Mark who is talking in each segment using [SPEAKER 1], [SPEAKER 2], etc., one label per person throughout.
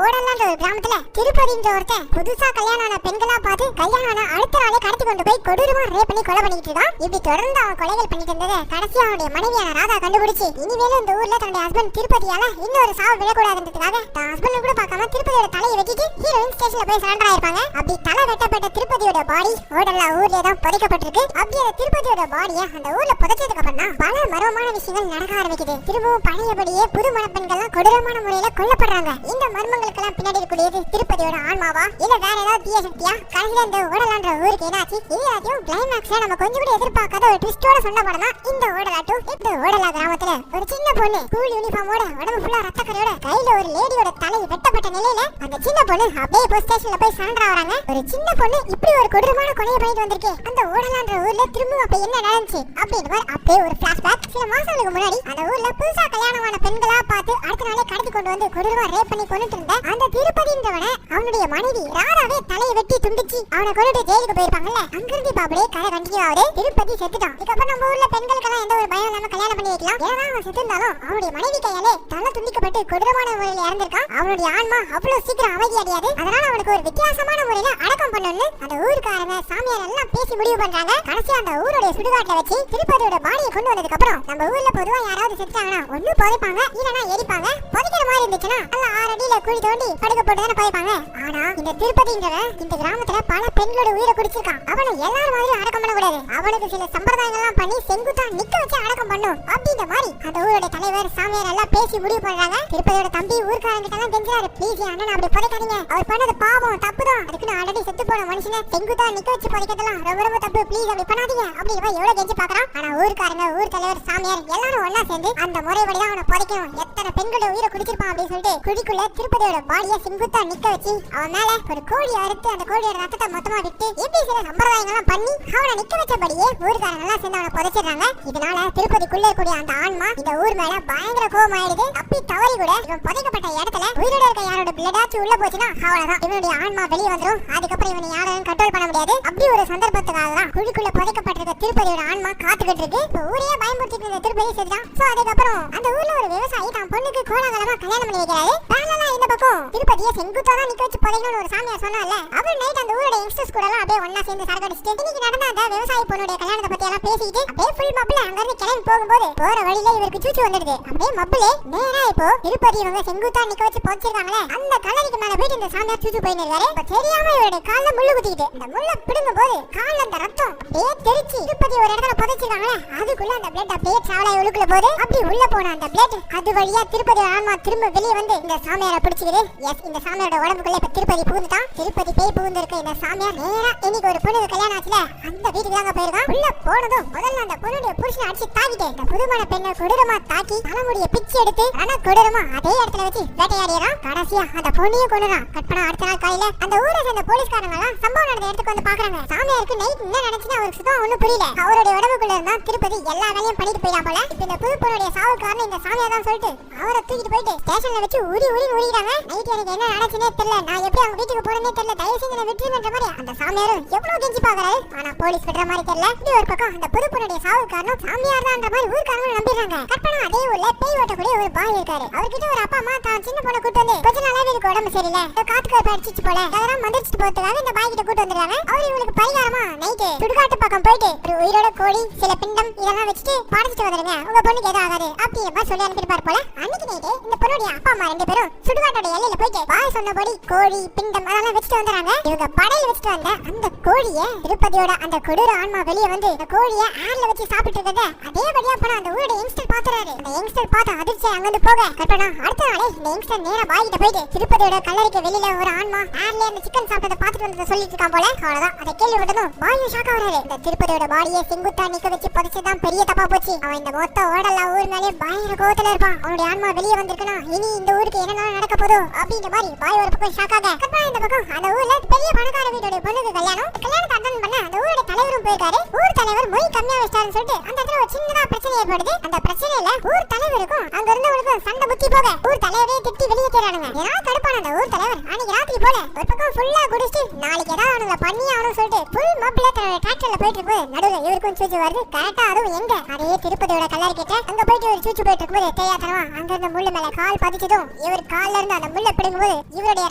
[SPEAKER 1] ஓடலான்ற ஒரு கிராமத்துல திருப்பதின்ற ஒருத்தன் புதுசா கல்யாணம் ஆன பெண்களா பார்த்து கல்யாணம் ஆன அடுத்த நாளே கடத்தி கொண்டு போய் கொடூரமா ரேப் பண்ணி கொலை பண்ணிட்டு இருக்கான். இப்படி தொடர்ந்து அவன் கொலைகள் பண்ணிட்டு இருந்ததை கடைசியா அவனுடைய மனைவியான ராதா கண்டுபிடிச்சு இனிமேலும் இந்த ஊர்ல தன்னுடைய ஹஸ்பண்ட் திருப்பதியால இன்னொரு சாவு விழக்கூடாதுன்றதுக்காக தான் ஹஸ்பண்ட் கூட பார்க்காம திருப்பதியோட தலையை வெட்டிட்டு ஹீரோயின் ஸ்டேஷன்ல போய் சரண்டர் ஆயிருப்பாங்க. அப்படி தலை வெட்டப்பட்ட திருப்பதியோட பாடி ஓடலா ஊர்ல தான் புதைக்கப்பட்டிருக்கு. அப்படி அந்த திருப்பதியோட பாடியை அந்த ஊர்ல புதைச்சதுக்கு அப்புறம் தான் பல மர்மமான விஷயங்கள் நடக்க ஆரம்பிக்குது. திரும்பவும் பழையபடியே புது மணப்பெண்கள்லாம் கொடூரமான முறையில கொல்லப்படுறாங்க. இந்த மர்மங்களுக்கெல்லாம் பின்னாடி இருக்கக்கூடியது திருப்பதியோட ஆன்மாவா இல்ல வேற ஏதாவது தீய சக்தியா? கடைசியில இந்த ஓடலான்ற ஊருக்கு என்னாச்சு? எல்லாத்தையும் கிளைமேக்ஸ்ல நம்ம கொஞ்சம் கூட எதிர்பார்க்காத ஒரு ட்விஸ்டோட சொன்ன படம் தான் இந்த ஓடலா 2. இந்த ஓடலா கிராமத்துல ஒரு சின்ன பொண்ணு ஸ்கூல் யூனிஃபார்மோட உடம்பு ஃபுல்லா ரத்தக்கரையோட கையில ஒரு லேடியோட தலை வெட்டப்பட்ட நிலையில அந்த சின்ன பொண்ணு அப்படியே போய் ஸ்டேஷன்ல போய் சரண்டர் ஆவறாங்க. ஒரு சின்ன பொண்ணு இப்படி ஒரு கொடூரமான கொலையை பண்ணிட்டு வந்திருக்கே, அந்த ஓடலான்ற ஊர்ல திரும்ப அப்ப என்ன நடந்துச்சு அப்படின்ற மாதிரி அப்படியே ஒரு பிளாஷ்பேக். சில மாசங்களுக்கு முன்னாடி அந்த ஊர்ல புதுசா கல்யாணமான பெண்களா பார்த்து அடுத்த நாளே கடத்தி கொண்டு வந்து கொடூரமா ரேப் பண்ணி கொண்டுட்டு இருந்த அந்த திருப்பதின்றவனை அவனுடைய மனைவி ராதாவே தலையை வெட்டி துண்டிச்சு அவனை கொண்டுட்டு ஜெயிலுக்கு போயிருப்பாங்கல்ல. அங்கிருந்து இப்ப அப்படியே கதை கண்டினியூ ஆகுது. திருப்பதி செத்துட்டான். இதுக்கப்புறம் நம்ம ஊர்ல பெண்களுக்கெல்லாம் எந்த ஒரு பயம் இல்லாம கல்யாணம் பண்ணி வைக்கலாம். ஏன்னா அவன் செத்துருந்தாலும் அவனுடைய மனைவி கையாலே தலை துண்டிக்கப்பட்டு கொடூரமான முறையில் இறந்திருக்கான். அவனுடைய ஆன்மா அவ்வளவு சீக்கிரம் அமைதி அடையாது. அதனால அவனுக்கு ஒரு வித்தியாசமான முறையில அடக்கம் பண்ணணும்னு அந்த ஊருக்காரங்க சாமியார் எல்லாம் பேசி முடிவு பண்றாங்க. கடைசியா அந்த ஊருடைய சுடுகாட்டுல வச்சு திருப்பதியோட பாடியை கொண்டு வந்ததுக்கு அப்புறம் நம்ம ஊர்ல பொதுவா யாராவது செத்துட்டாங்கன்னா ஒண்ணு புதைப்பாங்க இல்லனா எரிப்பாங்க. புதைக்கிற மாதிரி இருந்துச்சுன்னா நல்ல 6 அடியில குழி தோண்டி படுக்க போட்டு தானே புதைப்பாங்க. ஆனா இந்த திருப்பதிங்கிற இந்த கிராமத்துல பல பெண்களோட உயிரை குடிச்சிருக்கான். அவனை எல்லாரும் மாதிரி அடக்கம் பண்ணக்கூடாது. அவனுக்கு சில சம்பிரதாயங்கள்லாம் பண்ணி செங்குத்தா நிக்க வச்சு அடக்கம் பண்ணும் அப்படின்ற மாதிரி அந்த ஊரோட தலைவர் சாமியார் எல்லாம் பேசி முடிவு பண்றாங்க. திருப்பதியோட தம்பி ஊர்க்காரங்கிட்ட எல்லாம் கெஞ்சாரு, ப்ளீஸ் அண்ணன் அப்படி புதைக்காதீங்க, அவர் பண்ணது பாவம் தப்பு தான், அதுக்குன்னு ஆல்ரெடி செத்து போன மனுஷனை செங்குத்தா நிக்க வச்சு புதைக்கிறதுலாம் ரொம்ப ரொம்ப தப்பு, ப்ளீஸ் அப்படி பண்ணாதீங்க அப்படின்ற மாதிரி எவ்வளவு கெஞ்சி பாக்குறான். ஆனா ஊர்க்காரங்க ஊர் தலைவர் சாமியார் எல்லாரும் ஒன்னா சேர்ந்து அந்த முறைப்படிதான் அவனை புதைக்கணும், எத்தனை பெண்களோட உயிரை குடிச்சிருப்பான் அப்படின்னு சொல்லிட்டு குழிக்குள்ள திருப்பதியோட பாடியை செங்குத்தா நிக்க வச்சு அவன் மேல ஒரு கோழி அறுத்து அந்த கோழியோட ரத்தத்தை மொத்தமா விட்டு இப்படி சில சம்பிரதாயங்கள்லாம் பண்ணி அவனை நிக்க வச்சபடியே ஊர்க்காரங்க எல்லாம் சேர்ந்து அவனை புதைச்சிடுறாங்க. இதனால திருப்பதிக்குள்ள இருக்கக்கூடிய அந்த ஆன்மா இந்த ஊர் மேல பயங்கர கோபம் ஆயிடுது. அப்படி தவறி கூட இவன் புதைக்கப்பட்ட இடத்துல உயிரோட இருக்க யாரோட பிளடாச்சு உள்ள போச்சுன்னா அவ்வளவுதான், இவனுடைய ஆன்மா வெளியே வந்துடும். அதுக்கப்புறம் இவனை யாரும் கண்ட்ரோல் பண்ண முடியாது. அப்படி ஒரு சந்தர்ப்பத்துக்காக தான் குழிக்குள்ள புதைக்கப்பட்டிருக்க திருப்பதியோட ஆன்மா காத்துக்கிட்டு இருக்கு. இப்போ ஊரையே பயன்படுத்திட்டு இருந்த திருப்பதி செஞ்சான். சோ அதுக்கப்புறம் அந்த ஊர்ல ஒரு விவசாயி தான் பொண்ணுக்கு கோலாகலமா கல்யாணம் பண்ணி வைக்கிறாரு. பேரலா இந்த பக்கம் திருப்பதியை செங்குத்தா தான் நிக்க வச்சு புதைக்கணும்னு ஒரு சாமியார் சொன்னால அவர் நைட் அந்த ஊரோட யங்ஸ்டர்ஸ் கூட எல்லாம் அப்படியே ஒன்னா சேர்ந்து சரக்கு அடிச்சுட்டு இன்னைக்கு நடந்த அந்த விவசாயி பொண்ணுடைய கல்யாணத்தை பத்தி எல்லாம் பேசிட்டு அப்படியே ஃபுல் மப்ல அங்க இருந்து கிளம்பி போகும்போது போற வழியில இவருக்கு சூச்சு வந்துடுது. அப்படியே மப்ளே நேரா இப்போ திருப்பதி இவங்க செங்குத்தா நிக்க வச்சு புதைச்சிருக்காங்களே அந்த கல்லறைக்கு மேல போயிட்டு இந்த சாமியார் சூச்சு போயின்னு இருக்காரு. இப்ப தெரியாம இவருடைய கால்ல முள்ளு குத்திக்கிட்டு இந்த முள்ள பிடுங்கும் போது கால்ல அந்த ரத்தம் அப்படியே தெரிச்சு திருப்பதி ஒரு இடத்துல புதைச்சிருக்காங்களே அதுக்குள்ள அந்த பிளட் அப்படியே சாவலாய் உள்ளுக்குள்ள போகுது. அப்படி உள்ள போன அந்த பிளட் அது வழியா திருப்பதி ஆன்மா திரும்ப வெளியே வந்து இந்த சாமியாரை பிடிச்சிக்குது. எஸ், இந்த சாமியாரோட உடம்புக்குள்ள இப்ப திருப்பதி புகுந்துட்டான். திருப்பதி பேய் புகுந்து இருக்க இந்த சாமியார் நேரா இன்னைக்கு ஒரு பொண்ணு கல்யாணம் ஆச்சுல அந்த வீட்டுக்கு தாங்க போயிருக்கான். உள்ள போனதும் முதல்ல அந்த பொண்ணுடைய புருஷனை அடிச்சு தாக்கிட்டு இந்த புதுமண பெண்ணை கொடூரமா தாக்கி தலைமுடிய பிச்சு எடுத்து ஆனா கொடூரமா அதே இடத்துல வச்சு வேட்டையாடிறான். கடைசியா அந்த பொண்ணையும் கொண்டுறான். கற்பனா அடுத்த நாள் காலையில அந்த ஊரை சேர்ந்த போலீஸ்காரங்க எல்லாம் சம்பவம் நடந்த இடத்துக்கு வந்து பாக்குறாங்க. சாமியாருக்கு நைட் என்ன நடந்துச்சுன்னு அவருக்கு சுத்தம் ஒண்ணும் புரியல. அவருடைய உடம்புக்குள்ள இருந்தா திருப்பதி எல்லா வேலையும் பண்ணிட்டு போயிடா போல. இப்ப இந்த புது பொண்ணுடைய சாவு காரணம் இந்த சாமியார் தான் சொல்லிட்டு அவரை தூக்கிட்டு போயிட்டு ஸ்டேஷன்ல வச்சு உரி உரிக்கிறாங்க. நைட் எனக்கு என்ன நடந்துச்சுன்னே தெரியல, நான் எப்படி அவங்க வீட்டுக்கு போறேன்னே தெரியல, தயவு செஞ்சு என்ன விட்டுருன்ற மாதிரி அந்த சாமியாரும் எவ்வளவு கெஞ்சி பாக்குறாரு. ஆனா போலீஸ் விடுற மாதிரி தெரியல. இப்படி ஒரு பக்கம் அந்த புது பொண்ணுடைய சாவு காரணம் சாமியார் தான் மாதிரி ஊர்க்காரங்க நம்பிடுறாங்க. கற்பனா அதே ஊர்ல பேய் ஓட்டக்கூடிய ஒரு பாய் இருக்காரு. அவர்கிட்ட ஒரு அப்பா அம்மா தான் சின்ன பொண்ணை கூட்டு வந்து கொஞ்ச நாளாவே இருக்கு உடம்பு சரியில்லை, காத்துக்கு அடிச்சிச்சு போல, அதெல்லாம் மந்திரிச்சிட்டு போறதுக்காக இந்த பாய் கிட்ட கூட்டு வந்துருக்காங்க. அவர் இவங்களுக்கு பரிகாரமா நைட்டு சுடுகாட்டு பக்கம் போயிட்டு ஒரு உயிரோட கோழி சில பிண்டம் இதெல்லாம் வச்சுட்டு படைச்சிட்டு வந்துருங்க, உங்க பொண்ணுக்கு எதுவும் ஆகாது அப்படியே சொல்லி அனுப்பிருப்பார் போல. அன்னைக்கு நைட்டு இந்த பொண்ணுடைய அப்பா அம்மா 2 பேரும் சுடுகாட்டோட எல்லையில போயிட்டு பாய் சொன்னபடி கோழி பிண்டம் அதெல்லாம் வச்சுட்டு வந்துறாங்க. இவங்க படையில வச்சுட்டு வந்த அந்த கோழியை திருப்பதியோட அந்த கொடூர ஆன்மா வெளியே வந்து இந்த கோழியை ஆர்ல வச்சு சாப்பிட்டு இருக்கத அதே வழியா போன அந்த ஊரோட யங்ஸ்டர் பாத்துறாரு. அந்த யங்ஸ்டர் பார்த்து அதிர்ச்சி அங்கிருந்து போக கற்பனா அடுத்த நாளே இந்த யங்ஸ்டர் நேரா பாய் கிட்ட போயிட்டு திருப்பதியோட கல்லறைக்கு வெளியில ஒரு ஆன்மா ஆர்ல அந்த சிக்கன் சாப்பிட்டதை பார்த்துட்டு வந்து சொல்லிட்டு இருக்கான் போல. அவ்வளவுதான், அதை கேள்விப்பட்டதும் பாயும் ஷாக் ஆகுறாரு. இந்த திருப்பதியோட பாடியை செங்குத்தா நிக்க வச்சு புதைச்சதான் பெரிய தப்பா போச்சு. அவன் இந்த மொத்த ஓடலா ஊர் மேலே பயங்கர கோவத்துல இருப்பான். அவனுடைய ஆன்மா வெளியே வந்திருக்குன்னா இனி இந்த ஊருக்கு என்ன நடக்க போதோ அப்படின்ற மாதிரி பாய் ஒரு பக்கம் ஷாக் ஆக கற்பனா இந்த பக்கம் அந்த ஊர்ல பெரிய பணக்கார வீட்டோட பொண்ணுக்கு கல்யாணத்தை அட்டன் பண்ண அந்த ஊரோட தலைவரும் போயிருக்காரு. ஊர் தலைவர் மொய் கம்மியா வச்சிட்டாருன்னு சொல்லிட்டு அந்த இடத்துல ஒரு சின்னதா பிரச்சனை ஏற்படுது. அந்த பிரச்சனையில ஊர் தலைவருக்கும் அங்க இருந்தவங்களுக்கும் சண்டை புத்தி போக ஊர் தலைவரே திட்டி வெளியேறானுங்க. ஏன்னா கடுப்பா போன அந்த ஊர் தலைவர் அன்னைக்கு ராத்திரி போல ஒரு பக்கம் ஃபுல்லா குடிச்சிட்டு நாளைக்கு ஏதாவது அவனுங்களை பண்ணி ஆகணும்னு சொல்லிட்டு ஃபுல் மப்பில தன்னோட டிராக்டர்ல போயிட்டு இருக்கும்போது நடுவில் இவருக்கும் சூச்சு வருது. கரெக்டா அதுவும் எங்க அதே திருப்பதியோட கல்லறை கிட்ட அங்க போயிட்டு ஒரு சூச்சு போயிட்டு இருக்கும்போது தெரியாதனமா அங்க இருந்த முள்ளு மேல கால் பதிச்சதும் இவர் கால்ல இருந்து அந்த முள்ள பிடுங்கும்போது இவருடைய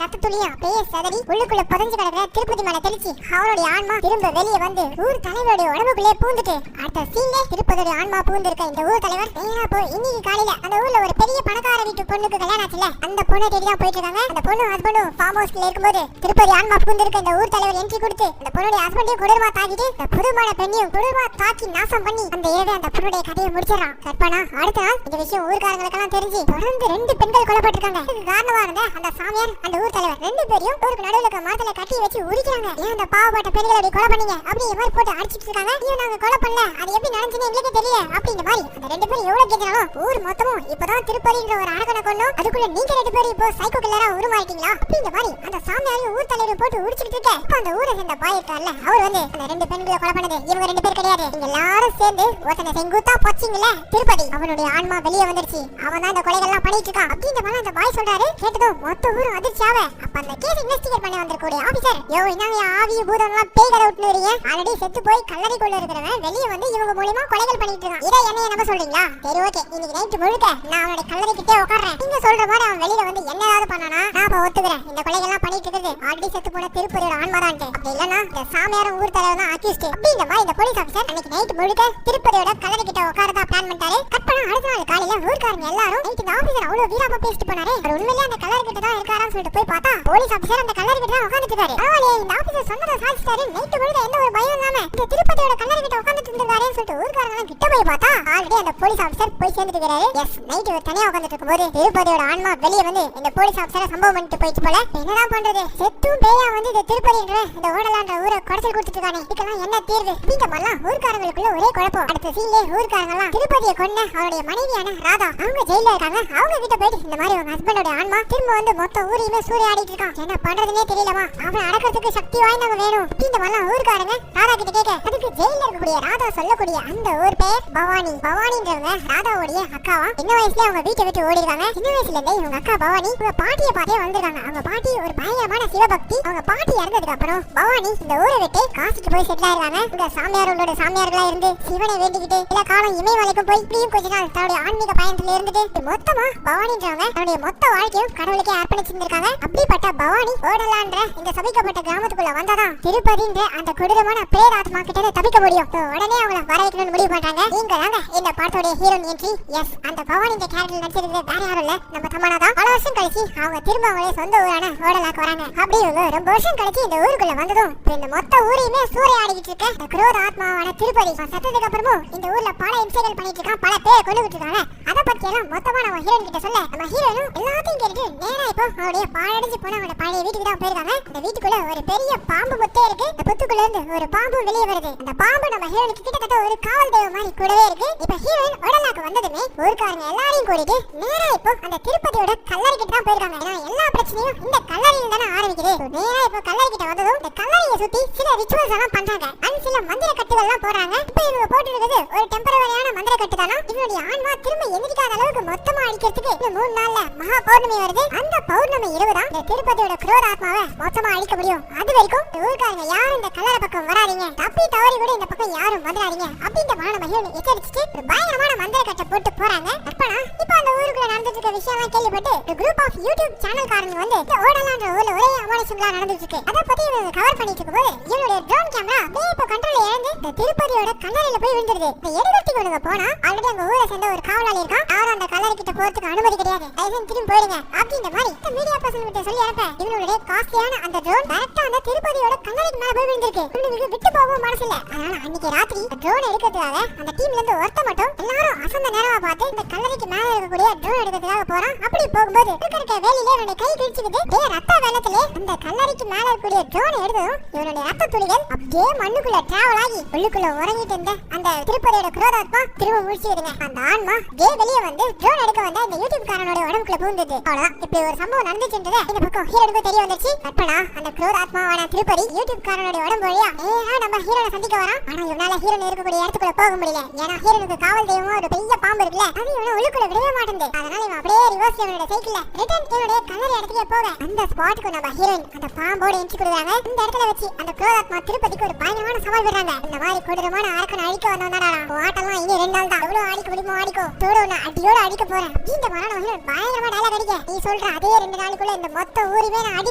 [SPEAKER 1] ரத்த துளியும் அப்படியே சதறி உள்ளுக்குள்ள புதஞ்சு கிடக்கிற திருப்பதி மேல தெளிச்சு அவருடைய ஆன்மா திரும்ப வெளியே வந்து ஊர் தலைவருடைய உடம்புக்குள்ளே பூந்துட்டு அடுத்த சீன்ல திருப்பதியோட ஆன்மா பூந்திருக்க இந்த ஊர் தலைவர் நேரா போய் இன்னைக்கு காலையில அந்த ஊர்ல ஒரு பெரிய பணக்கார வீட்டு பொண்ணுக்கு கல்யாணம் ஆச்சுல அந்த பொண்ணை தேடி தான் போயிட்டு இருக்காங்க. அந்த பொண்ணு ஹஸ்பண்டும் ஃபார்ம் ஹவுஸ்ல இருக்கும்போது திருப்பதி ஆன்மா பூந்திருக்க இந்த ஊர் தலைவர் என்ட்ரி கொடுத்து அந்த பொண்ணுடைய ஹஸ்பண்டையும் கொடூரமா தாக்கிட்டு இந்த புதுமான பெண்ணையும் கொடூரமா தாக்கி நாசம் பண்ணி அந்த இரவே அந்த பொண்ணுடைய கதையை முடிச்சிடறான். கற்பனா அடுத்த நாள் இந்த விஷயம் ஊர்காரங்களுக்கெல்லாம் தெரிஞ்சு தொடர்ந்து 2 பெண்கள் கொல்லப்பட்டிருக்காங்க. இதுக்கு காரணமா இருந்த அந்த சாமியார் அந்த ஊர் தலைவர் 2 பேரையும் ஊருக்கு நடுவில் இருக்க மரத்துல கட்டி வச்சு உரிக்கிறாங்க. ஏன் அந்த பாவப்பட்ட பெண்களை அப்படி கொலை பண்ணீங்க அப்படி மாதிரி போட்டு அடிச்சிட்டு இருக்காங்க. ஐயோ நாங்க கொலை பண்ணல அது எப்படி நடந்துச்சுன்னு எங்களுக்கு தெரியல அப்படின்ற மாதிரி அந்த 2 பேரும் எவ்வளவு கேட்கிறாலும் ஊர் மொத்தமும் இப்பதான் திருப்பதின்ற ஒரு அரக்கனை கொண்டோம் அதுக்குள்ள நீங்க 2 பேரும் இப்போ சைக்கோ கில்லரா உருமாறிட்டீங்களா அப்படின்ற மாதிரி அந்த சாமியாரையும் ஊர் தலைவரும் போட்டு உரிச்சிட்டு இருக்க இப்ப அந்த ஊரை சேர்ந்த பாய் இருக்கார்ல அவர் வந்து அந்த 2 பெண்களை கொலை பண்ணது இவங்க 2 பேர் கிடையாது. நீங்க எல்லாரும் சேர்ந்து ஒருத்தனை செங்குத்தா பச்சிங்கல திருப்பதி அவனுடைய ஆன்மா வெளியே வந்துருச்சு அவன் தான் இந்த கொலைகள்லாம் பண்ணிட்டு இருக்கான் அப்படின்ற மாதிரி அந்த பாய் சொல்றாரு. கேட்டதும் மொத்த ஊரும் அதிர்ச்சியாவ அப்ப அந்த கேஸ் இன்வெஸ்டிகேட் பண்ண வந்திருக்கூடிய ஆபீசர் யோ என்னங்க ஆவி பூதம் எல்லாம் பேய் கதை விட்டு வரீங்க ஆல்ரெடி செத்து போய் கல்லறைக்குள்ள இருக்கிறவன் வெளியே வந்து இவங்க மூலமா கொலைகள் பண்ணிட்டு இருக்கான் இதை என்ன நம்ப சொல்றீங்களா? சரி ஓகே இன்னைக்கு நைட் முழுக்க நான் அவனோட கல்லறை கிட்டே உட்கார்றேன் நீங்க சொல்ற மாதிரி அவன் வெளியில வந்து என்ன ஏதாவது பண்ணானா நான் அப்ப ஒத்துக்கிறேன் இந்த கொலைகள்லாம் பண்ணிட்டு இருக்கிறது ஆல்ரெடி செத்து போன திருப்பதியோட ஆன்மாதான் அப்படி இல்லன்னா இந்த சாமியாரும் ஊர் தலைவர் தான் அக்யூஸ்ட் அப்படின்ற மாதிரி இந்த போலீஸ் ஆபீசர் அன்னைக்கு நைட் முழுக்க திருப்பதியோட கல்லறை கிட்ட உட்காரதா பிளான் பண்ணிட்டாரு. கட் பண்ண அடுத்த நாள் காலையில ஊர்க்காரங்க எல்லாரும் நைட் இந்த ஆபீசர் அவ்வளவு வீராப்பா பேசிட்டு போனாரு. அவர் உண்மையிலேயே அந்த கல்லறை கிட்ட தான் இருக்காரான்னு சொல்லிட்டு போய் பார்த்தா போலீஸ் ஆபீசர் அந்த கல்லறை கிட்ட தான் உட்கார்ந்துட்டு இருக்காரு. பரவாயில்லையே இந்த ஆபீசர் சொன்னதை சாதிச்சிட்டாரு நைட் முழுக்க எந்த ஒரு பயம் இல்லாம இந்த திருப்பதியோட கல்லறை கிட்ட உட்கார்ந்துட்டு இருந்திருக்காருன்னு சொல்லிட்டு ஊர்க்காரங்க கிட்ட போய் பார்த்தா ஆல்ரெடி அந்த போலீஸ் ஆபீசர் போய் சேர்ந்துட்டு இருக்காரு. எஸ் நைட் இவர் தனியா உட்கார்ந்துட்டு இருக்கும்போது திருப்பதியோட ஆன்மா வெளியே வந்து இந்த போலீஸ் ஆபீசரை சம்பவம் பண்ணிட்டு போயிட்டு போல என்னதான் பண்றது செத்தும் பேயா வந்து இந்த திருப்பதின்ற இந்த ஓடலான்ற ஊரை குடைச்சல் கொடுத்துட்டு இருக்கானே இதுக்கெல்லாம் என்ன தீர்வு அப்படின்ற மாதிரிலாம் ஊர்க்காரங்களுக்குள்ள ஒரே குழப்பம். அடுத்த சீன்ல ஊர்க்காரங்க எல்லாம் திருப்பதியை கொண்ட அவருடைய மனைவியான ராதா அவங்க ஜெயில இருக்காங்க. அவங்க கிட்ட போயிட்டு இந்த மாதிரி உங்க ஹஸ்பண்டோட ஆன்மா திரும்ப வந்து மொத்த ஊரையுமே சூறையாடிட்டு இருக்கான் என்ன பண்றதுன்னே தெரியலமா அவன் அடக்கிறதுக்கு சக்தி வாய்ந்தவங்க வேணும் அப்படின்ற மாதிரிலாம் ஊர்க்காரங்க ராதா கிட்ட கேட்க அதுக்கு ஜெயில இருக்கக்கூடிய ராதா சொல்லக்கூடிய அந்த ஊர் பெயர் பவானி. பவானின்றவங்க ராதாவுடைய அக்காவா சின்ன வயசுல அவங்க வீட்டை விட்டு ஓடி இருக்காங்க. சின்ன வயசுல இருந்தே இவங்க அக்கா பவானி இவங்க பாட்டியை பார்த்தே வந்திருக்காங்க. அவங்க பாட்டி ஒரு பயங்கரமான சிவபக்தி. அவங்க பாட்டி இறந்ததுக்கு அப்புறம் பவானி இந்த ஊரை விட்டு காசிக்கு போய் செட்டில் ஆயிருக்காங்க. இந்த சாமியாரோட சாமியார்களா இருந்து சிவனை வேண்டிக்கிட்டு எல்லா காலம் இமயமலைக்கும் போய் இப்படியும் கொஞ்ச நாள் தன்னுடைய ஆன்மீக பயணத்துல இருந்துட்டு மொத்தமா பவானின்றவங்க தன்னுடைய மொத்த வாழ்க்கையும் கடவுளுக்கே அர்ப்பணிச்சிருந்திருக்காங்க. அப்படிப்பட்ட பவானி ஓடலான்ற இந்த சபிக்கப்பட்ட கிராமத்துக்குள்ள வந்ததான் திருப்பதின்ற அந்த கொடூரமான பிரேதாத்மா கிட்ட தப்பிக்க முடியும். உடனே அவங்கள வர வைக்கணும்னு முடிவு பண்றாங்க. நீங்க தாங்க இந்த பாட்டோட ஹீரோயின் என்ட்ரி. எஸ் அந்த பவானி இந்த கேரக்டர் நடிச்சிருக்கிறது வேற யாரும் இல்ல நம்ம தமன்னா தான். பல வருஷம் கழிச்சு அவங்க திரும்ப அவங்களே சொந்த ஊரான ஓடலாக்கு வராங்க. அப்படி இவங்க ரொம்ப வருஷம் கழிச்சு இந்த ஊருக்குள்ள வந்ததும் இந்த மொத்த ஊரையுமே சூறையாடிக்கிட்டு இருக்க இந்த குரோத ஆத்மாவான திருப்பதி சத்ததுக்கு அப்புறமும் இந்த ஊர்ல பல இன்சிடென்ட் பண்ணிட்டு இருக்கான் பல பேரை கொண்டுகிட்டு இருக்காங்க. அதை பத்தி எல்லாம் மொத்தமா நம்ம ஹீரோயின் கிட்ட சொல்ல நம்ம ஹீரோயினும் எல்லாத்தையும் கேட்டு நேரா இப்போ அவருடைய பாழடைஞ்சு போன அவனோட பழைய வீட்டுக்கு தான் போயிருக்காங்க. அந்த வீட்டுக்குள்ள ஒரு பெரிய பாம்பு புத்தே இருக்கு. அந்த புத்துக்குள்ள இருந்து ஒரு பாம்பு வெளியே வருது. அந்த பாம்பு நம்ம ஹீரோயினுக்கு கிட்டத்தட்ட ஒரு காவல் தெய்வம் மாதிரி கூடவே இருக்கு. இப்ப ஹீரோயின் உடலாக்கு வந்ததுமே ஊர்க்காரங்க எல்லாரையும் கூட்டிட்டு நேரா இப்போ அந்த திருப்பதியோட கல்லறை கிட்ட தான் போயிருக்காங்க. ஏன்னா எல்லா பிரச்சனையும் இந்த கல்லறையில தானே ஆரம்பிக்குது. நேரா இப்போ கல்லறை கிட்ட வந்ததும் இந்த கல்லறையை சுத்தி சில ரிச்சுவல்ஸ் எல்லாம் பண்றாங்க. அண்ட் சில மந்திர கட்டுகள் எல்லாம் போடுறாங்க. இப்போ இவங்க போட்டு இருக்குது ஒரு டெம்பரவரியான மந்திர கட்டு தானா. இவனுடைய ஆன்மா திரும்ப எந்திரிக்காத அளவுக்கு மொத்தமா அழிக்கிறதுக்கு இந்த 3 நாள்ல மகா பௌர்ணமி வருது. அந்த பௌர்ணமி இரவு தான் இந்த திருப்பதியோட குரோத ஆத்மாவை மொத்தமா அழிக்க முடியும். அது வரைக்கும் ஊர்க்காரங்க யாரும் இந்த கல்லறை பக்கம் வராதீங்க தப்பி தவறி கூட இந்த பக்கம் யாரும் வந்துடாதீங்க அப்படின்ற மாதிரி நம்ம ஹீரோயின் எச்சரிச்சுட்டு ஒரு பயங்கரமான மந்திர கட்டை போட்டு போறாங்க. அப்பனா இப்போ அந்த ஊருக்குள்ள நடந்துட்டு இருக்க விஷயம் எல்லாம் கேள்விப்பட்டு ஒரு குரூப் ஆஃப் யூடியூப் சேனல்காரங்க வந்து ஓடலான்ற ஊர்ல ஒரே அமானுஷங்களா நடந்துட்டு இருக்கு. அதை பத்தி இவங்க கவர் பண்ணிட்டு இருக்கும்போது இவனுடைய ட்ரோன் கேமரா அப்படியே இப்போ கண்ட்ரோல் இழந்து இந்த திருப்பதியோட கல்லறையில போய் விழுந்துருது. இந்த எடுத்துட்டு கொண்டு போனா ஆல்ரெடி அங்க ஊரை சேர்ந்த ஒரு காவலாளி இருக்கான். யாரும் அந்த கல்லறை கிட்ட போறதுக்கு அனுமதி கிடையாது. தயவுசெய்து திரும்பி போயிடுங்க அப்படின்ற மாதிரி இந்த மீடியா பர்சன் கிட்ட சொல்லி அனுப்ப இவனுடைய காஸ்ட்லியான அந்த ட்ரோன் டைரக்டா அந்த திருப்பதியோட கல்லறைக்கு மேல போய் விழுந்திருக்கு. இவனுக்கு விட்டு போகவும் மனசு இல்ல. அதனால அன்னைக்கு ராத்திரி ட்ரோன் எடுக்கிறதுக்காக அந்த டீம்ல இருந்து ஒருத்த மட்டும் எல்லாரும் அசந்த நேரமா பார்த்து இந்த கல்லறைக்கு மேல இருக்கக்கூடிய ட்ரோன் எடுக்கிறதுக்காக போறான். அப்படி போகும்போது இருக்க வேலையில இவனுடைய கை கிழிச்சுக்குது. ரத்த வெள்ளத்திலே அந்த கல்லறைக்கு மேல இருக்கக்கூடிய ட்ரோன் எடுத்ததும் இவனுடைய ரத்த துளிகள் அப்படியே மண்ணுக்குள்ள டிராவல் ஆகி உள்ளுக்குள்ள உறங்கிட்டு இருந்த அந்த திருப்பதியோட குரோதாத்மா திரும்ப முடிச்சுடுங்க. அந்த ஆன்மா வெளியே வந்து ட்ரோன் எடுக்க வந்த இந்த யூடியூப் காரனோட உடம்புக்குள்ள பூந்தது. அவ்வளவுதான் இப்படி ஒரு சம்பவம் நடந்துச்சுன்றது இந்த பக்கம் ஹீரோனுக்கு தெரிய வந்துச்சு. கற்பனா அந்த குரோதாத்மா ராஜாவான திருப்பதி யூடியூப் காரனுடைய உடம்பு வழியா நேரா நம்ம ஹீரோனை சந்திக்க வரான். ஆனா இவனால ஹீரோன் இருக்கக்கூடிய இடத்துக்குள்ள போக முடியல. ஏன்னா ஹீரோனுக்கு காவல் தெய்வமா ஒரு பெரிய பாம்பு இருக்குல்ல, அது இவனை உள்ளுக்குள்ள விடவே மாட்டேங்குது. அதனால இவன் அப்படியே ரிவர்ஸ் இவனோட சைக்கிள்ல ரிட்டர்ன் இவனுடைய கலர் இடத்துக்கே போக அந்த ஸ்பாட்டுக்கு நம்ம ஹீரோயின் அந்த பாம்போட என்ட்ரி கொடுக்குறாங்க. இந்த இடத்துல வச்சு அந்த குரோதாத்மா திருப்பதிக்கு ஒரு பயங்கரமான சவால் விடுறாங்க. இந்த மாதிரி கொடூரமான அரக்கனை அழிக்க வந்தவனாடா, ஆட்டெல்லாம் இனி 2 நாள் தான், எவ்வளவு அடிக்க முடியுமோ அடிக்கோ, தோட ஒண்ணு அடியோட அடிக்க போறேன். இந்த மாதிரி ஹீரோன் பயங்கரமா டைலாக் அடிக்க, நீ சொல்ற அதே 2 நாளுக்குள்ள இந்த மொத்த ஊருமே நான் அடி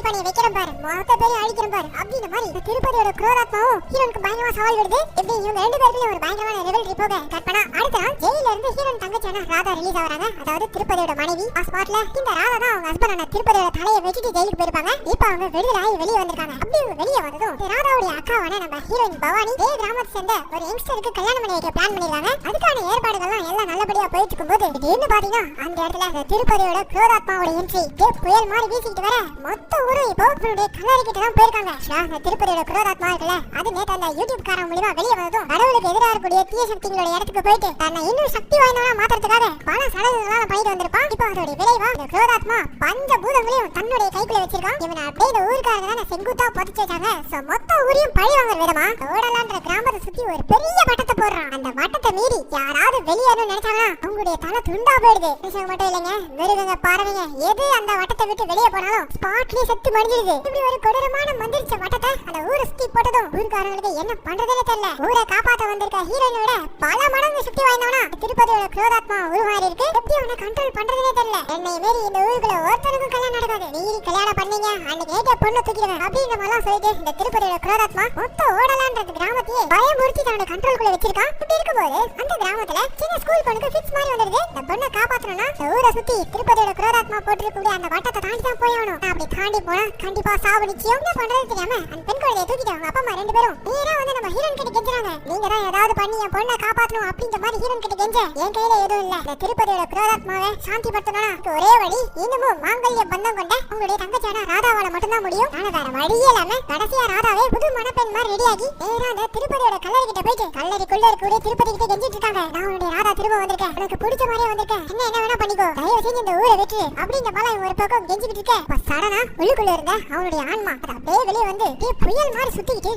[SPEAKER 1] பண்ணி வைக்கிறேன் பாரு, மொத்த பேரையும் அழிக்கிறேன் பாரு அப்படின்ற மாதிரி இந்த திருப்பதியோட குரோதாத்மாவும் ஹீரோனுக்கு பயங்கரமா சவால் விடுது. இப்படி இவங்க 2 பேருக்குள்ள ஒரு பயங்கரமான ரெவல்ரி போக கற்பனா அடுத்த நாள் ஜெயில இருந்து ஹீரோன் தங்கச்சியான ராதா ரிலீஸ் ஆகுறாங்க. அதாவது திருப்பதியோட மனைவி. ஸ்பாட்ல இந்த ராதா தான் அவங்க ஹஸ்பண்டான திருப்பதியோட தலையை வச்சுட்டு ஜெயிலுக்கு போயிருப்பாங்க. இப்ப அவங்க விடுதலாகி வெளியே வந்திருக்காங்க. அப்படி இவங்க வெளியே வந்ததும் ராதாவுடைய அக்காவான நம்ம ஹீரோயின் பவானி கிராமத்தை சேர்ந்த ஒரு யங்ஸ்டருக்கு கல்யாணம் பண்ணி வைக்க பிளான் பண்ணிருக்காங்க. அதுக்கான ஏற்பாடுகள்லாம் எல்லாம் நல்லபடியா போயிட்டு இருக்கும்போது திடீர்னு பாத்தீங்கன்னா அந்த இடத்துல திருப்பதியோட குரோதாத்மாவோட என்ட்ரி புயல் மாதிரி வீசிட்டு வர மொத்த ஊரும் இப்போ அவனுடைய கல்லறை கிட்ட தான் போயிருக்காங்க. அந்த திருப்பதியோட குரோதாத்மா இருக்குல்ல, அது நேற்று அந்த யூடியூப் காரன் மூலமா வெளியே வந்ததும் கடவுளுக்கு எதிராக இருக்கக்கூடிய தீய சக்திகளோட இடத்துக்கு போயிட்டு தன்னை இன்னும் சக்தி வாய்ந்தவனா மாத்துறதுக்காக பல சடங்குகளால பண்ணிட்டு வந்திருப்பான். இப்போ அதோட விளைவா இந்த குரோதாத்மா பஞ்ச பூதங்களையும் தன்னுடைய கைக்குள்ள வச்சிருக்கான். இவனை அப்படியே இந்த ஊருக்காரங்க தானே செங்குத்தா புதைச்சு வச்சாங்க. மொத்த ஊரையும் பழி வாங்குற விதமா ஓடலான்ற கிராமத்தை சுத்தி ஒரு பெரிய வட்டத்தை போடுறான். அந்த வட்டத்தை மீறி யாராவது வெளியேறணும்னு நினைச்சாங்கன்னா அவங்களுடைய தலை துண்டா போயிடுது. மனுஷங்க மட்டும் இல்லைங்க, மிருகங்க பறவைங்க எது அந்த வட்டத்தை விட்டு வெளியே போனாலும் ஸ்பாட்லயே செத்து மடிஞ்சிருது. இப்படி ஒரு கொடூரமான மந்திரிச்ச வட்டத்தை அந்த ஊரை சுத்தி போட்டதும் ஊருக்காரங்களுக்கு என்ன பண்றதுன்னு தெரியல. ஊரை காப்பாத்த வந்திருக்க ஹீரோயினோட பல மடங்கு சக்தி வாய்ந்தவனா திருப்பதியோட குரோதாத்மா உருமாறி இருக்கு. எப்படி அவனை கண்ட்ரோல் பண்றதுன்னே தெரியல. என்னை மீறி இந்த ஊருக்குள்ள ஒருத்தருக்கும் கல்யாணம் நடக்காது, நீ கல்யாணம் பண்ணீங்க அன்னைக்கு நேற்று பொண்ணு தூக்கிடுவேன் அப்படின்ற மாதிரிலாம் சொல்லிட்டு இந்த திருப்பதியோட குரோதாத்மா மொத்த ஓடலான்றது கிராமத்தையே பயமுறுத்தி தன்னோட கண்ட்ரோல்குள்ள வச்சிருக்கான். இப்படி இருக்கும்போது அந்த கிராமத்துல சின்ன ஸ்கூல் பொண்ணுக்கு ஃபிக்ஸ் மாதிரி வந்துருது. இந்த பொண்ணை காப்பாத்தணும்னா இந்த ஊரை சுத்தி திருப்பதியோட குரோதாத்மா போட்டுருக்கூடிய அந்த வட்டத்தை தாண்டி தான் போயணும். அப்படி தாண்டி போனா கண்டிப்பா சாவு நிச்சயம். என்ன பண்றது தெரியாம அந்த பெண் குழந்தையை தூக்கிட்டு அவங்க அப்பா அம்மா 2 பேரும் நேரா வந்து நம்ம ஹீரோன் கிட்ட கெஞ்சுறாங்க. நீங்க தான் ஏதாவது பண்ணி என் பொண்ணை காப்பாத்தணும் அப்படின்ற மாதிரி ஹீரோன் கிட்ட கெஞ்ச, என் கையில எதுவும் இல்ல, இந்த திருப்பதியோட குரோதாத்மாவை சாந்தி படுத்தணும்னா ஒரே வழி இன்னமும் மாங்கல்ய பந்தம் கொண்ட உங்களுடைய தங்கச்சியான ராதாவால மட்டும்தான் முடியும். ஆனா வேற வழியே இல்லாம கடைசியா ராதாவே புது மணப்பெண் மாதிரி ரெடியாகி நேரா அந்த திருப்பதியோட கல்லறை கிட்ட போயிட்டு கல்லறைக்குள்ள இருக்கக்கூடிய திருப்பதி கிட்ட கெஞ்சிட்டு இருக்காங்க. நான் உன்னுடைய ராதா திரும்ப வந்திருக்கேன், உனக்கு பிடிச்ச மாதிரியே வந்திருக்கேன், என்ன வேணா பண்ணிக்கோ, தயவு செஞ்சு இந்த ஊரை வெற்றி அப்படின்ற மாதிரி ஒரு பக்கம் கெஞ்சிக்கிட்டு இருக்க. சடனா உள்ளுக்குள்ள இருந்த அவனுடைய ஆன்மா அது அப்படியே வெளியே வந்து புயல் மாதிரி சுத்திக்கிட்டு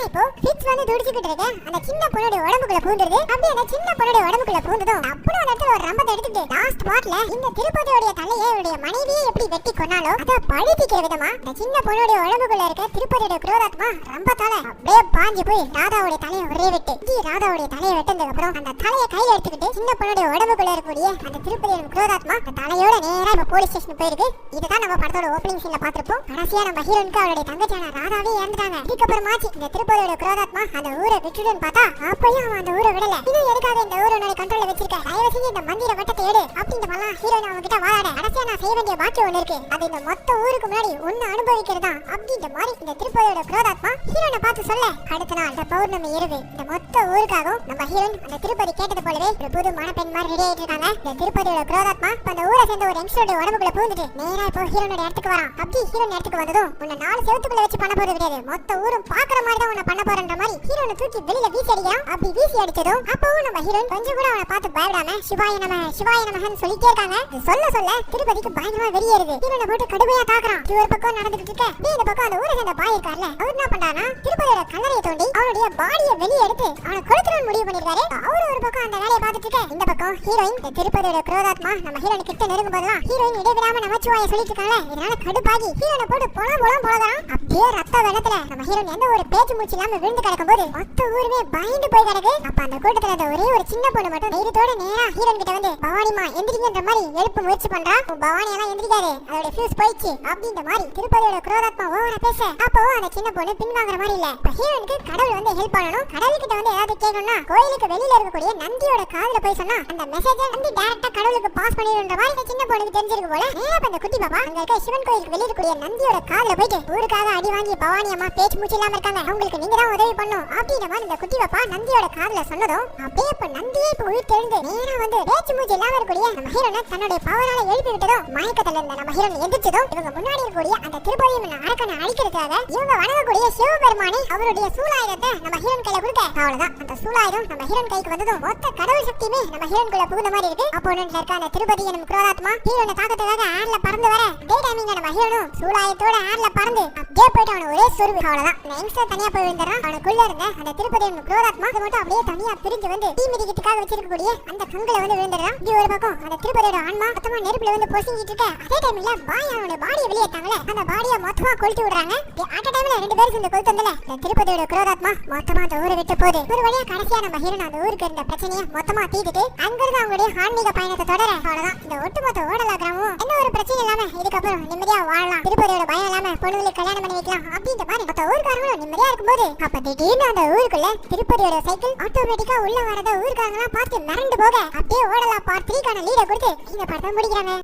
[SPEAKER 1] இப்போ ஃபிக்ஸ் வந்து துடிச்சுக்கிட்டு இருக்க அந்த சின்ன பொண்ணுடைய உடம்புக்குள்ள பூந்துருது. அப்படியே அந்த சின்ன பொண்ணுடைய உடம்புக்குள்ள பூந்ததும் அப்புறம் அந்த இடத்துல ஒரு ரம்பத்தை எடுத்துட்டு லாஸ்ட் பார்ட்ல இந்த திருப்பதியோடைய தலையை அவருடைய மனைவியை எப்படி வெட்டி கொன்னாலோ அதை பழித்திக்கிற விதமா இந்த சின்ன பொண்ணுடைய உடம்புக்குள்ள இருக்க திருப்பதியோட குரோதாத்மா ரம்பத்தால அப்படியே பாஞ்சு போய் ராதாவுடைய தலையை ஒரே வெட்டு ராதாவுடைய தலையை வெட்டதுக்கு அப்புறம் அந்த தலையை கையில எடுத்துக்கிட்டு சின்ன பொண்ணுடைய உடம்புக்குள்ள இருக்கக்கூடிய அந்த திருப்பதியோட குரோதாத்மா அந்த தலையோட நேரா இப்ப போலீஸ் ஸ்டேஷன் போயிருக்கு. இதுதான் நம்ம படத்தோட ஓப்பனிங் சீன்ல பாத்திருப்போம். கடைசியா நம்ம ஹீரோனுக்கு அவருடைய தங்கச்சியான ராதாவே இறந்துட்டாங்க. இதுக்கப்புறமாச்சு இந்த திருப்பதியோட குரோதாத்மா அந்த ஊரை விட்டுடுன்னு பார்த்தா அப்பயும் அவன் அந்த ஊரை விடல. இன்னும் எதுக்காக இந்த ஊரோட கண்ட்ரோல்ல வச்சிருக்க, தயவு செஞ்சு இந்த மந்திர வட்டத்தை எடு அப்படின்ற மாதிரி ஹீரோயின் அவங்க கிட்ட வாழாட. கடைசியா நான் செய்ய வேண்டிய பாக்கி ஒண்ணு இருக்கு, அது இந்த மொத்த ஊருக்கு முன்னாடி ஒன்னு அனுபவிக்கிறதா அப்படின்ற மாதிரி இந்த திருப்பதியோட குரோதாத்மா ஹீரோனை பார்த்து சொல்ல, அடுத்த நாள் இந்த பௌர்ணமி இரவு இந்த மொத்த ஊருக்காகவும் நம்ம ஹீரோயின் அந்த திருப்பதி கேட்டது போலவே ஒரு புது மணப்பெண் மாதிரி ரெடி ஆயிட்டு இருக்காங்க. இந்த திருப்பதியோட குரோதாத்மா அந்த ஊரை சேர்ந்த ஒரு யங்ஸ்டரோட உடம்புக்குள்ள பூந்துட்டு நேரா இப்போ ஹீரோனோட இடத்துக்கு வரான். அப்படி ஹீரோன் இடத்துக்கு வந்ததும் உன்னை 4 செவத்துக்குள்ள வச்சு பண்ண போறது கிடையாது, மொத்த ஊரும் பாக்குற மாதிரி தான் உன்னை பண்ண போறன்ற மாதிரி ஹீரோனை தூக்கி வெளியில வீசி அடிக்கிறான். அப்படி வீசி அடிச்சதும் அப்பவும் நம்ம ஹீரோன் கொஞ்சம் கூட அவனை பார்த்து பயப்படாம சிவாய நமஹன்னு சொல்லிட்டே இருக்காங்க. சொல்ல சொல்ல திருப்பதிக்கு பயங்கரமா வெறியேறுது. ஹீரோனை போட்டு கடுமையா தாக்குறான். இது ஒரு பக்கம் நடந்துட்டு இருக்க, இந்த பக்கம் அந்த ஊரை சேர்ந்த பாய் இருக்கார்ல, அவர் என்ன பண்றானா திருப்பதியோட கல்லறையை தோண்டி அவனுடைய பாடியை வெளியே எடுத்து அவனை கொளுத்தணும்னு முடிவு பண்ணிருக்காரு. அவரு ஒரு பக்கம் அந்த வேலையை பார்த்துட்டு இருக்க, இந்த பக்கம் ஹீரோயின் திருப்பதியோட குரோதாத்மா நம்ம ஹீரோயின் கிட்ட நெருங்கும் போதுதான் ஹீரோயின் இடைவிடாம நமச்சிவாய சொல்லிட்டு இருக்காங்க. இதனால கடுப்பாகி ஹீரோனை போட்டு போலாம் போலாம் அப்படியே ரத்த வெள்ளத்துல நம்ம ஹீரோயின் எந்த ஒரு பேச்சு மூச்சு இல்லாம விழுந்து கிடக்கும் போது மொத்த ஊருமே பயந்து போய் கிடக்கு. அப்ப அந்த கூட்டத்துல ஒரே ஒரு சின்ன பொண்ணு மட்டும் தைரியத்தோட நேரா ஹீரோயின் கிட்ட வந்து பவானிமா எந்திரிக்கின்ற மாதிரி எழுப்பு முயற்சி பண்றா. பவானி எல்லாம் எந்திரிக்காது, அதோட ஃபியூஸ் போயிடுச்சு அப்படின்ற மாதிரி திருப்பதியோட குரோதாத்மா ஓவரா பேச அப்பவும் அந்த சின்ன பொண்ணு பின்வாங்குற மாதிரி இல்ல. ஹீரோனுக்கு கடவுள் வந்து ஹெல்ப் பண்ணணும், கடவுள் கிட்ட வந்து ஏதாவது கேட்கணும்னா கோயிலுக்கு வெளியில இருக்கக்கூடிய நந்தியோட காதுல போய் சொன்னா அந்த மெசேஜ் வந்து டைரக்டா கடவுளுக்கு பாஸ் பண்ணிடுன்ற மாதிரி இந்த சின்ன பொண்ணுக்கு தெரிஞ்சிருக்கு போல. நேரா அந்த குட்டி பாப்பா அங்க இருக்க சிவன் கோயிலுக்கு வெளியில இருக்கக்கூடிய நந்தியோட காதுல போயிட்டு ஊருக்காக அடி வாங்கி பவானி அம்மா பேச்சு மூச்சு இல்லாம இருக்காங்க, அவங்களுக்கு நீங்க தான் உதவி பண்ணும் அப்படின்ற மாதிரி இந்த குட்டி பாப்பா நந்தியோட காதுல சொன்னதும் அப்படியே இப்ப நந்தியே இப்ப உயிர் தெழுந்து நேரா வந்து பேச்சு மூச்சு இல்லாம இருக்கக்கூடிய நம்ம ஹீரோனை தன்னுடைய பவரால எழுப்பி விட்டதும் மயக்கத்துல இருந்த நம்ம ஹீரோன் எந்திரிச்சதும் இவங்க முன்னாடி இருக்கக்கூடிய அந்த திருப்பதியின் அரக்கனை அழிக்கிறதுக்காக இவங்க வணங்கக்கூடிய சிவபெருமானை அவருடைய சூலாயுதத்தை நம்ம ஹீரோன் கையில கொடுக்க அவ்வளவுதான். அந்த சூலாயுதம் நம்ம ஹீரோன் கைக்கு வந்ததும் மொத்த கடவுள் சக்தியுமே நம்ம ஹீரோனுக்குள்ள புகுந்த மாதிரி இருக்கு. அப்போனன்ட்ல இருக்க அந்த திருப்பதி எனும் குரோதாத்மா ஹீரோனை தாக்கத்துக்காக ஏர்ல பறந்து வர டே டைமிங் நம்ம ஹீரோனும் சூலாயுதத்தோட ஏர்ல பறந்து அப்படியே போயிட்டு அவன ஒரே சொருவு. அவ்வளவுதான். இந்த யங்ஸ்டர் தனியா போய் விழுந்துறான். அவனுக்குள்ள இருந்த அந்த திருப்பதியோட குரோதாத்மா அது மட்டும் அப்படியே தனியா பிரிஞ்சு வந்து தீ மிதிக்கிறதுக்காக வச்சிருக்கக்கூடிய அந்த கங்குல வந்து விழுந்துறான். இப்படி ஒரு பக்கம் அந்த திருப்பதியோட ஆன்மா மொத்தமா நெருப்புல வந்து பொசிக்கிட்டு இருக்க அதே டைம்ல பாய் அவனோட பாடியை வெளியேத்தாங்களே அந்த பாடியை மொத்தமா கொளுத்தி விடுறாங்க. அட் டைம்ல ரெண்டு பேரும் சேர்ந்து கொளுத்து வந்தல இந்த திருப்பதியோட குரோதாத்மா மொத்தமா அந்த ஊரை விட்டு போகுது. ஒரு வழியா கடைசியா நம்ம ஹீரோன் அந்த ஊருக்கு இருந்த பிரச்சனையை மொத்தமா தீர்த்துட்டு அங்கிருந்து அவங்களுடைய ஆன்மீக பயணத்தை தொடர. அவ்வளவுதான். இந்த ஒட்டுமொத்த ஓடலா கிராமம் எந்த ஒரு பிரச்சனை இல்லாம இதுக்கப்புறம் நிம்மதியா வாழலாம். திருப்பதியோட பயம் இல்லாம பொண்ணுங்களுக்கு கல்யாணம் பண்ணி வைக்கலாம் அப்படின்ற மாதிரி மொத்த ஊருக்காரங்களும் நிம்மதியா இருக்கும்போது அப்ப திடீர்னு அந்த ஊருக்குள்ள திருப்பதியோட சைக்கிள் ஆட்டோமேட்டிக்கா உள்ள வரத ஊருக்காரங்க பார்த்து மிரண்டு போக அப்படியே ஓடலா பார்ட் 3 லீட கொடுத்து இந்த படத்தை முடிக்கிறாங்க.